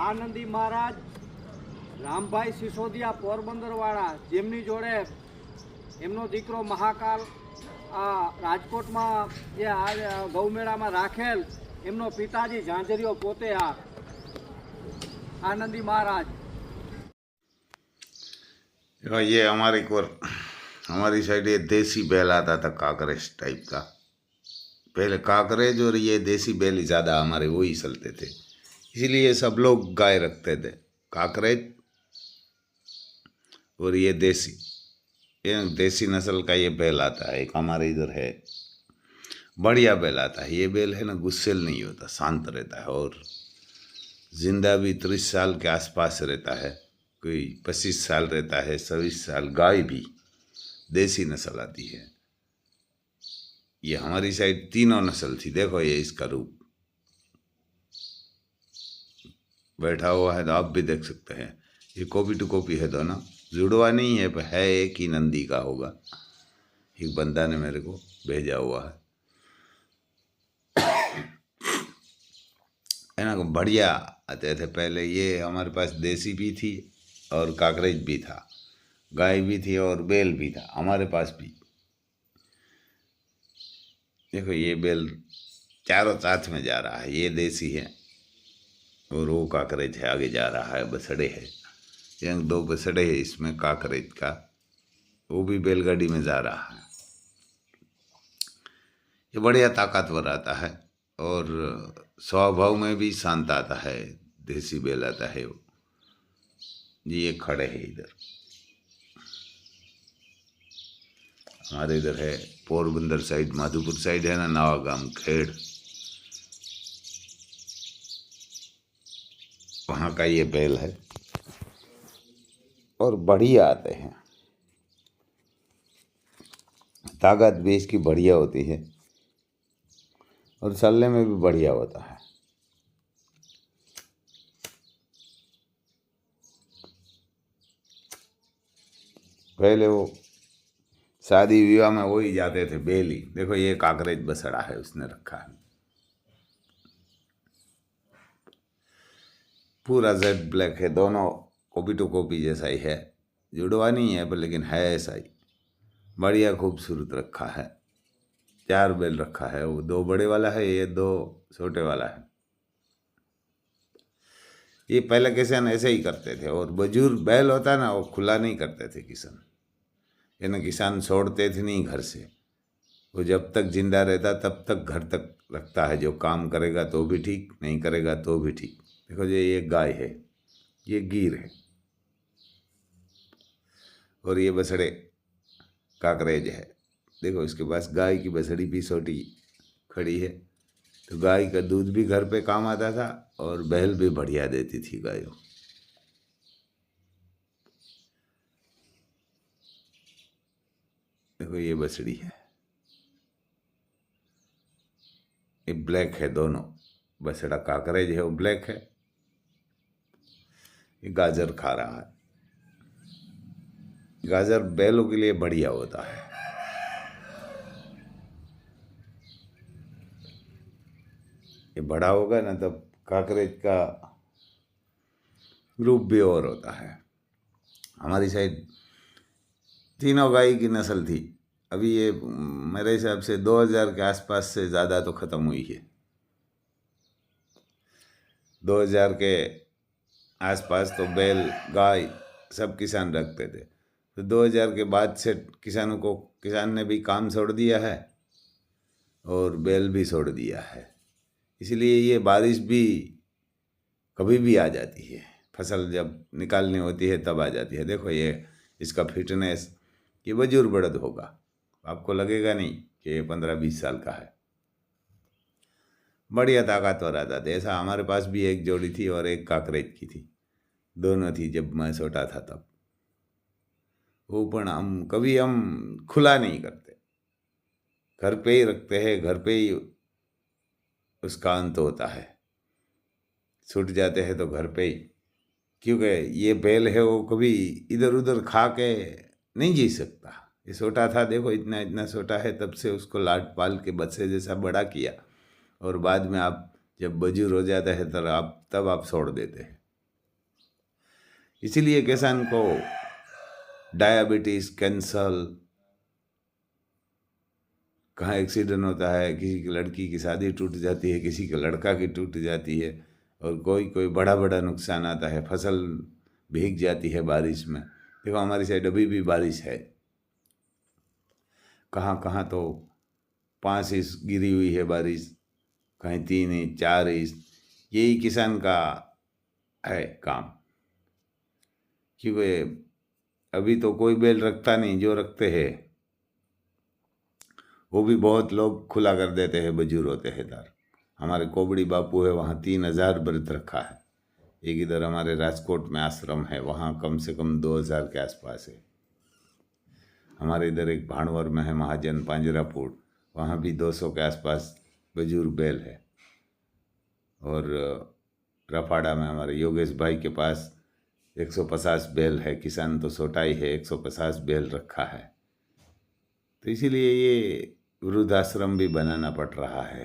આનંદી મહારાજ રામભાઈ સિસોદિયા પોરબંદરવાળા, જેમની જોડે એમનો દીકરો મહાકાલ રાજકોટમાં જે ગૌમેળામાં રાખેલ, એમનો પિતાજી ઝાંઝરીઓ પોતે आनंदी महाराज। ये हमारी साइड ये देसी बैल आता था, काकरेज टाइप का। पहले काकरेज और ये देसी बैल ही ज़्यादा हमारे वही चलते थे, इसीलिए सब लोग गाय रखते थे। काकरेज और ये देसी नस्ल का ये बैल आता है। एक हमारे इधर है, बढ़िया बैल आता है। ये बैल है ना, गुस्सेल नहीं होता, शांत रहता है और जिंदा भी 30 साल के आसपास रहता है, कोई 25 साल रहता है, 26 साल। गाय भी देसी नस्ल आती है। ये हमारी साइड तीनों नस्ल थी। देखो ये इसका रूप बैठा हुआ है, तो आप भी देख सकते हैं। ये कॉपी टू कॉपी है, दोनों जुड़वा नहीं है, पर है एक ही नंदी का होगा। एक बंदा ने मेरे को भेजा हुआ है ना। बढ़िया आते थे पहले। ये हमारे पास देसी भी थी और काकरेज भी था, गाय भी थी और बैल भी था हमारे पास भी। देखो ये बैल चारों साथ में जा रहा है। ये देसी है और वो काकरेज है, आगे जा रहा है। बछड़े है, ये 2 बछड़े है इसमें काकरेज का, वो भी बैलगाड़ी में जा रहा है। ये बढ़िया ताकतवर आता है और स्वभाव में भी शांत आता है। देसी बैल आता है वो। ये खड़े है इधर, हमारे इधर है पोरबंदर साइड, माधोपुर साइड है ना, नवागाम खेड़, वहाँ का ये बैल है और बढ़िया आते हैं। ताकत भी इसकी बढ़िया होती है और चलने में भी बढ़िया होता है। पहले वो शादी विवाह में वही जाते थे, बेली। देखो ये काकरेज बसड़ा है, उसने रखा है पूरा जेड ब्लैक है। दोनों कॉपी टू कॉपी जैसा ही है, जुड़वा नहीं है पर लेकिन है ऐसा ही। बढ़िया खूबसूरत रखा है। 4 बैल रखा है, वो 2 बड़े वाला है, ये 2 छोटे वाला है। ये पहले किसान ऐसे ही करते थे। और बुजुर्ग बैल होता ना, वो खुला नहीं करते थे किसान, यानी किसान छोड़ते थे नहीं घर से। वो जब तक जिंदा रहता तब तक घर तक रखता है। जो काम करेगा तो भी ठीक, नहीं करेगा तो भी ठीक। देखो ये गाय है, ये गीर है और ये बछड़े काकरेज है। देखो इसके पास गाय की बछड़ी भी छोटी खड़ी है, तो गाय का दूध भी घर पे काम आता था और बैल भी बढ़िया देती थी गायों। देखो ये बछड़ी है, ये ब्लैक है। दोनों बछड़ा काकरेज है, वो ब्लैक है। ये गाजर खा रहा है। गाजर बैलों के लिए बढ़िया होता है। ये बड़ा होगा ना तब काकरेज का रूप भी और होता है। हमारी साइड तीनों गाय की नस्ल थी। अभी ये मेरे हिसाब से 2000 के आसपास से ज़्यादा तो ख़त्म हुई है। 2000 के आसपास तो बैल गाय सब किसान रखते थे। तो 2000 के बाद से किसान ने भी काम छोड़ दिया है और बैल भी छोड़ दिया है। इसलिए ये बारिश भी कभी भी आ जाती है। फसल जब निकालनी होती है तब आ जाती है। देखो ये इसका फिटनेस, ये बुजुर्ग बड़द होगा, आपको लगेगा नहीं कि ये 15-20 साल का है। बढ़िया ताकतवर आता था। ऐसा हमारे पास भी एक जोड़ी थी और एक काकरेज की थी, दोनों थी जब मैं छोटा था तब। वो पण हम खुला नहीं करते, घर पे ही रखते हैं। घर पे ही उसका अंत होता है। छूट जाते हैं तो घर पे ही, क्योंकि ये बैल है वो कभी इधर उधर खा के नहीं जी सकता। ये छोटा था, देखो इतना इतना छोटा है, तब से उसको लाड पाल के बच्चे जैसा बड़ा किया और बाद में आप जब बुजुर्ग हो जाता है तब आप छोड़ देते हैं। इसीलिए किसान को डायबिटीज, कैंसर, कहाँ एक्सीडेंट होता है, किसी की लड़की की शादी टूट जाती है, किसी के लड़का की टूट जाती है, और कोई कोई बड़ा बड़ा नुकसान आता है, फसल भीग जाती है बारिश में। देखो हमारी साइड अभी भी बारिश है, कहाँ कहाँ तो 5 इंच गिरी हुई है बारिश, कहीं 3 इंच 4 इंच। यही किसान का है काम, क्योंकि अभी तो कोई बैल रखता नहीं, जो रखते हैं वो भी बहुत लोग खुला कर देते हैं, बुजुर्ग होते हैं दार। हमारे कोबड़ी बापू है, वहाँ 3000 व्रत रखा है। एक इधर हमारे राजकोट में आश्रम है, वहाँ कम से कम 2000 के आसपास है। हमारे इधर एक भाणवर में है महाजन पांजरापुर, वहाँ भी 200 के आसपास बुजुर्ग बैल है। और रफाड़ा में हमारे योगेश भाई के पास 150 बैल है। किसान तो छोटा ही है, 150 बैल रखा है। तो इसीलिए ये वृद्धाश्रम भी बनाना पड़ रहा है।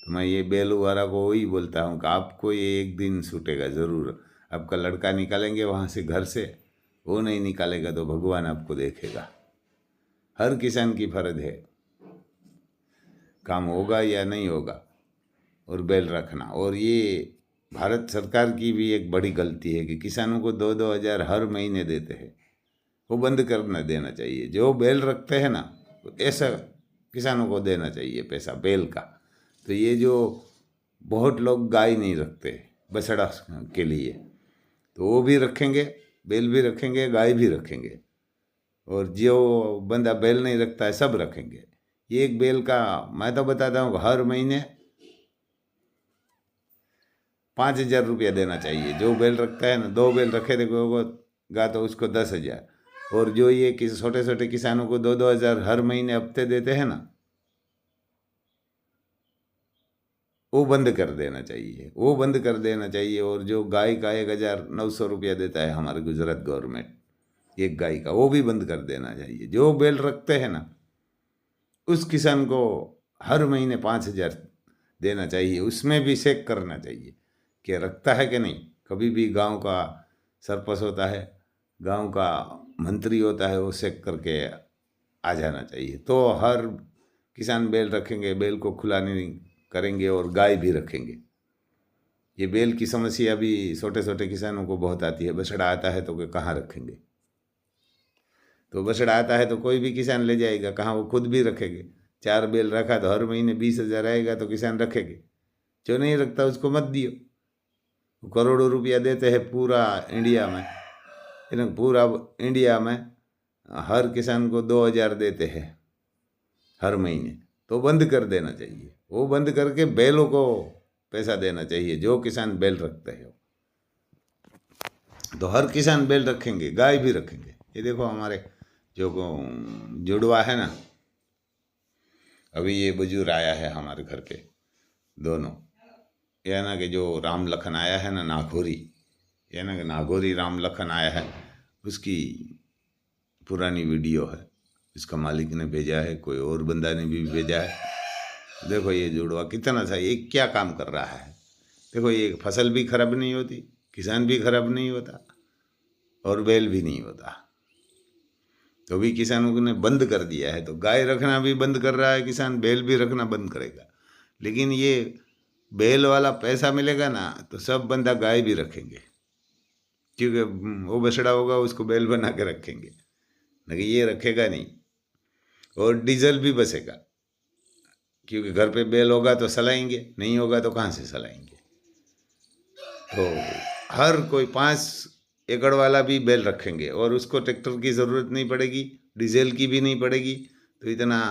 तो मैं ये बैल वाला को वही बोलता हूँ कि आपको ये एक दिन छूटेगा ज़रूर। आपका लड़का निकालेंगे वहाँ से, घर से, वो नहीं निकालेगा तो भगवान आपको देखेगा। हर किसान की फर्ज है, काम होगा या नहीं होगा, और बैल रखना। और ये भारत सरकार की भी एक बड़ी गलती है कि किसानों को 2-2 हज़ार हर महीने देते हैं, वो बंद करना देना चाहिए। जो बैल रखते हैं ना, तो ऐसा किसानों को देना चाहिए पैसा बैल का। तो ये जो बहुत लोग गाय नहीं रखते बछड़ा के लिए, तो वो भी रखेंगे, बैल भी रखेंगे, गाय भी रखेंगे। और जो बंदा बैल नहीं रखता है सब रखेंगे। ये एक बैल का मैं तो बताता हूँ हर महीने 5000 रुपया देना चाहिए। जो बैल रखता है ना, 2 बैल रखे गा तो उसको 10,000। और जो ये छोटे छोटे किसानों को 2-2 हज़ार हर महीने हफ्ते देते हैं ना, वो बंद कर देना चाहिए, वो बंद कर देना चाहिए। और जो गाय का 1900 रुपया देता है हमारे गुजरात गवर्नमेंट एक गाय का, वो भी बंद कर देना चाहिए। जो बैल रखते हैं ना, उस किसान को हर महीने 5000 देना चाहिए। उसमें भी चेक करना चाहिए कि रखता है कि नहीं। कभी भी गांव का सरपंच होता है, गांव का मंत्री होता है, वो चेक करके आ जाना चाहिए। तो हर किसान बैल रखेंगे, बैल को खुला नहीं करेंगे, और गाय भी रखेंगे। ये बैल की समस्या भी छोटे छोटे किसानों को बहुत आती है। बछड़ा आता है तो कहाँ रखेंगे, तो बछड़ा आता है तो कोई भी किसान ले जाएगा, कहाँ वो खुद भी रखेंगे। 4 बैल रखा तो हर महीने 20,000 आएगा तो किसान रखेंगे। जो नहीं रखता उसको मत दियो। वो करोड़ों रुपया देते हैं पूरा इंडिया में, लेकिन पूरा इंडिया में हर किसान को 2,000 देते हैं हर महीने। तो बंद कर देना चाहिए, वो बंद करके बैलों को पैसा देना चाहिए। जो किसान बैल रखते हैं तो हर किसान बैल रखेंगे, गाय भी रखेंगे। ये देखो हमारे जो जुड़वा है ना, अभी ये बुजुर्ग आया है हमारे घर पे दोनों, यह ना कि जो राम लखन आया है ना नागौरी, यह ना कि नागौरी राम लखन आया है, उसकी पुरानी वीडियो है। इसका मालिक ने भेजा है, कोई और बंदा ने भी भेजा है। देखो ये जुड़वा कितना सा, ये क्या काम कर रहा है। देखो ये फसल भी खराब नहीं होती, किसान भी खराब नहीं होता, और बैल भी नहीं होता। तो भी किसानों ने बंद कर दिया है। तो गाय रखना भी बंद कर रहा है किसान, बैल भी रखना बंद करेगा। लेकिन ये बैल वाला पैसा मिलेगा ना, तो सब बंदा गाय भी रखेंगे, क्योंकि वो बछड़ा होगा उसको बैल बना के रखेंगे, लेकिन ये रखेगा नहीं। और डीजल भी बचेगा, क्योंकि घर पे बैल होगा तो सलाएंगे, नहीं होगा तो कहाँ से सलाएंगे। तो हर कोई 5 एकड़ वाला भी बैल रखेंगे, और उसको ट्रैक्टर की ज़रूरत नहीं पड़ेगी, डीजल की भी नहीं पड़ेगी। तो इतना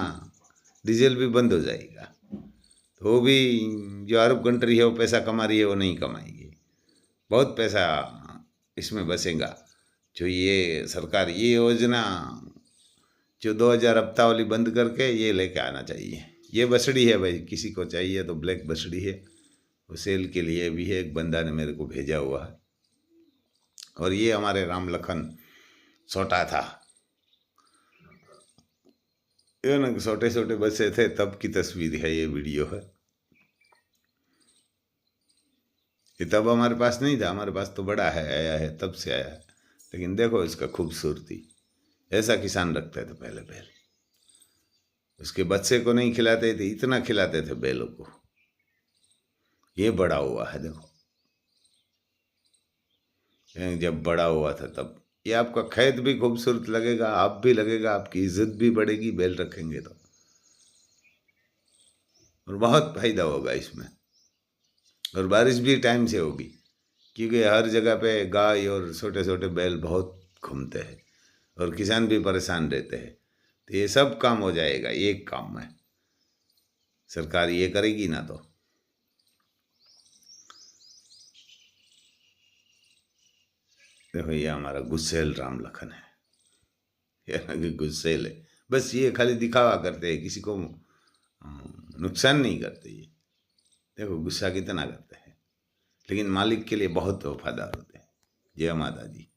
डीजल भी बंद हो जाएगा। तो वो भी जो अरब कंट्री है वो पैसा कमा रही है, वो नहीं कमाएगी। बहुत पैसा इसमें बचेगा। जो ये सरकार ये योजना जो 2000 हफ्ता वाली बंद करके ये लेके आना चाहिए। ये बछड़ी है भाई, किसी को चाहिए तो ब्लैक बछड़ी है, वो सेल के लिए भी है। एक बंदा ने मेरे को भेजा हुआ है। और ये हमारे राम लखन छोटा था, ये ना छोटे छोटे बच्चे थे तब की तस्वीर है, ये वीडियो है। ये तब हमारे पास नहीं था, हमारे पास तो बड़ा है, आया है तब से आया है। लेकिन देखो इसका खूबसूरती, ऐसा किसान रखते थे पहले बैल। उसके बच्चे को नहीं खिलाते थे, इतना खिलाते थे बैलों को। ये बड़ा हुआ है देखो, जब बड़ा हुआ था तब। ये आपका खेत भी खूबसूरत लगेगा, आप भी लगेगा, आपकी इज्जत भी बढ़ेगी बैल रखेंगे तो, और बहुत फायदा होगा इसमें। और बारिश भी टाइम से होगी, क्योंकि हर जगह पे गाय और छोटे छोटे बैल बहुत घूमते हैं और किसान भी परेशान रहते हैं। तो ये सब काम हो जाएगा एक काम में, सरकार ये करेगी ना तो। देखो ये हमारा गुस्सेल राम लखन है, ये ना कि गुस्सेल है, बस ये खाली दिखावा करते हैं, किसी को नुकसान नहीं करते ये। देखो गुस्सा कितना करते हैं, लेकिन मालिक के लिए बहुत वफादार होते हैं। जय माता जी।